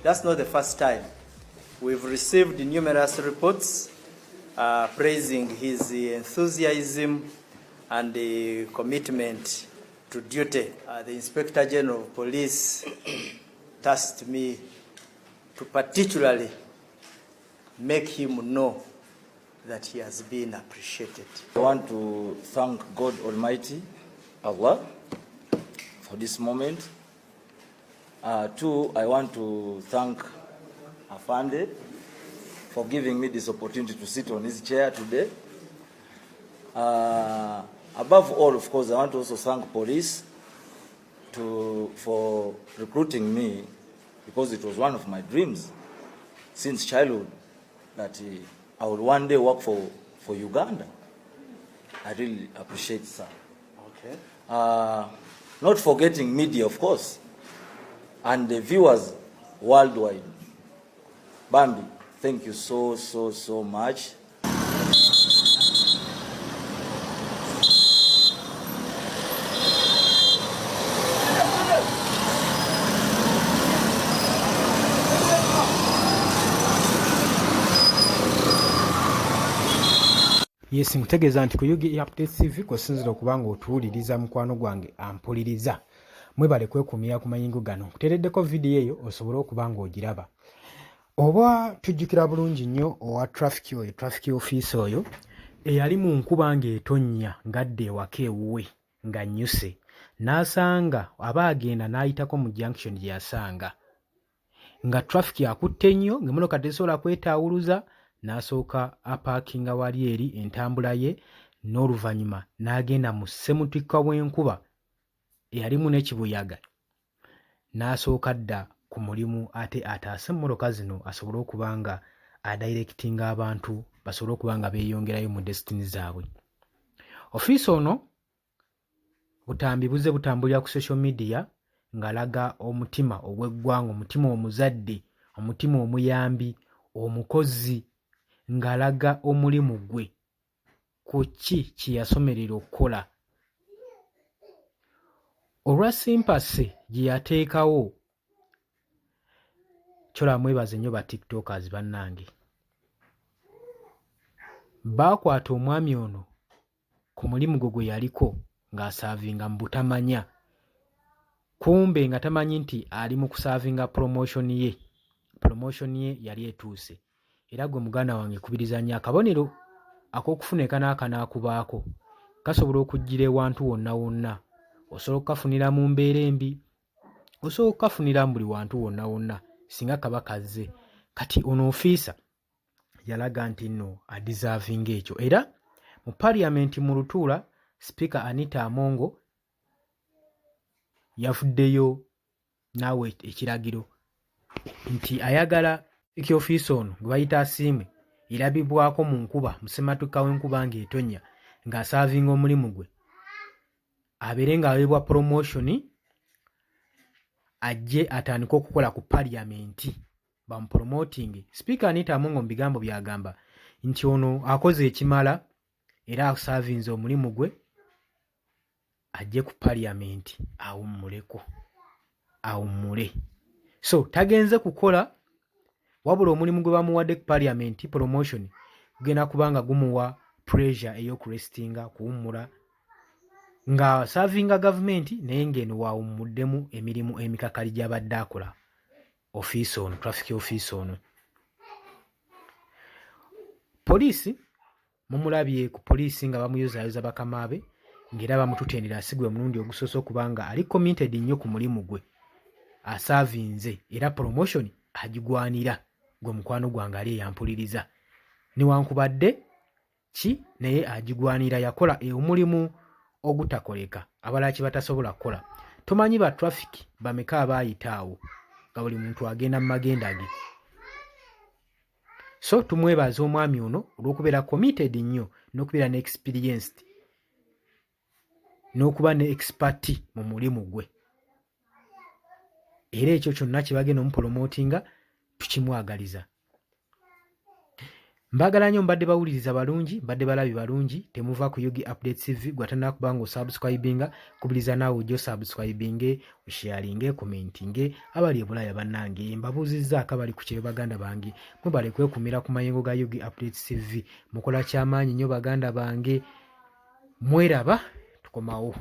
That's not the first time. We've received numerous reports praising his enthusiasm and commitment to duty. The Inspector General of Police tasked me to particularly make him know that he has been appreciated. I want to thank God Almighty, Allah, for this moment. Two, I want to thank Afande for giving me this opportunity to sit on his chair today. Above all, of course, I want to also thank police for recruiting me, because it was one of my dreams since childhood that I would one day work for Uganda. I really appreciate it, sir. Okay. Not forgetting media, of course, and the viewers worldwide. Bambi, thank you so much. Yes, nkutegeeza nti ku Yugi Update TV kusinzira okubanga otuwuliriza mukwano gwange ampuliriza. Mwebale kwekuumira ku mayingo gano. Nkuteereddeko vidiyo eyo osobole okubanga ogiraba. Oba tujjukira bulungi nnyo owa Trafic office oyo eyali mu nkuba ng'etonnya ng'adde ewaka ewuwe nga nnyuse. N'asanga aba agenda n'ayitako mu junction gye yasanga. Nga Trafic akutte nnyo ng'emmotoka tesobola kwetaawuluza. N'asooka apaakinga wali eri entambula ye, n'oluvannyuma n'agenda mu ssemutikka w'enkuba eyalimu n'ekibuyaga. N'asooka adda ku mulimu ate ataase emmotoka zino asobole okuba nga adirectinga abantu basobole okuba nga beeyongerayo mu destiny zaabwe. Ofiisi ono butambi buze butambulira ku social media ng'alaga omutima ogw'eggwanga, omutima omuzadde, omutima omuyambi, omukozi, ng'alaga omulimu gwe ku ki kye yasomerera okukola. Olwa simpase gye yateekawo, kyola mwebaze nnyo ba tiktokers bannange. Baakwata omwami ono ku mulimu gwe yaliko ng'asaavinga mu butamanya. Kumbe nga tamanyi nti ali mu kusaavinga promotion ye. Promotion ye yali etuuse. Era gwe muganda wange kubiriza nnyo akabonero ak'okufuna n'akanaakubaako. Kasobola okujjira ewantu wonna wonna. Osobola okukafunira mu mbeera embi. Osobola okukafunira mu buli wantu wonna wonna singa kaba kazze. Kati ono ofiisa yalaga nti nno adisaavinga ekyo. Era mu Parliament mu Lutuula, Speaker Anita Amongo yavuddeyo naawe ekiragiro nti ayagala ofiisi ono gwe bayita asiimwe erabibwako mu nkuba, mu ssematuuka w'enkuba ng'etonnya, ng'asaavinga omulimu gwe, abeere ng'aweebwa promotion, ajje atandike okukola ku Parliament bamupromoting. Speaker Anita Amongo mu bigambo by'agamba nti ono akoze ekimala era asaavinze omulimu gwe, ajje ku Parliament awummule. So tagenze kukola wabula omulimu gwe bamuwadde ku Parliament promotion gugenda kubanga gumuwa pressure ey'okurestinga, kuwummula, nga servinga government naye ng'eno waawummuddemu emirimu emikakali gy'abadde akola ofiisi ono, Trafic office ono. Poliisi mumulabye ku poliisi nga bamuyozaayoza bakama be, ng'era bamututendera asigwe omulundi ogusoose okubanga ali committed nnyo ku mulimu gwe, asaavinze era promotion agigwanira. Gwe mukwano gwange ali eyampuliriza newankubadde ki naye agigwanira, yakola omulimu ogutakoleka abalala kye batasobola kukola. Tomanyi ba Trafic bameka abaayitaawo nga buli muntu agenda mu magenda ge. So tumwebaza omwami ono olw'okubeera committed nnyo n'okubeera ne experienced n'okuba ne expert mu mulimu gwe. Era ekyo kyonna kye bagenda omupromotinga tukimwagaliza. Mbagala nnyo mbadde bawuliriza balungi, mbadde balabi balungi, temuva ku Yugi Update TV gwatana kubanga osubscribinga, kubiriza naawe ojjo subscribinge, osharinge, commentinge, abali ebulaya bannange, mbabuuzizzaako abali ku kiro baganda bange, mwebale kwekumira ku mayengo ga Yugi Update TV, mukola kyamaanyi nnyo baganda bange, mweraba, tukomawo.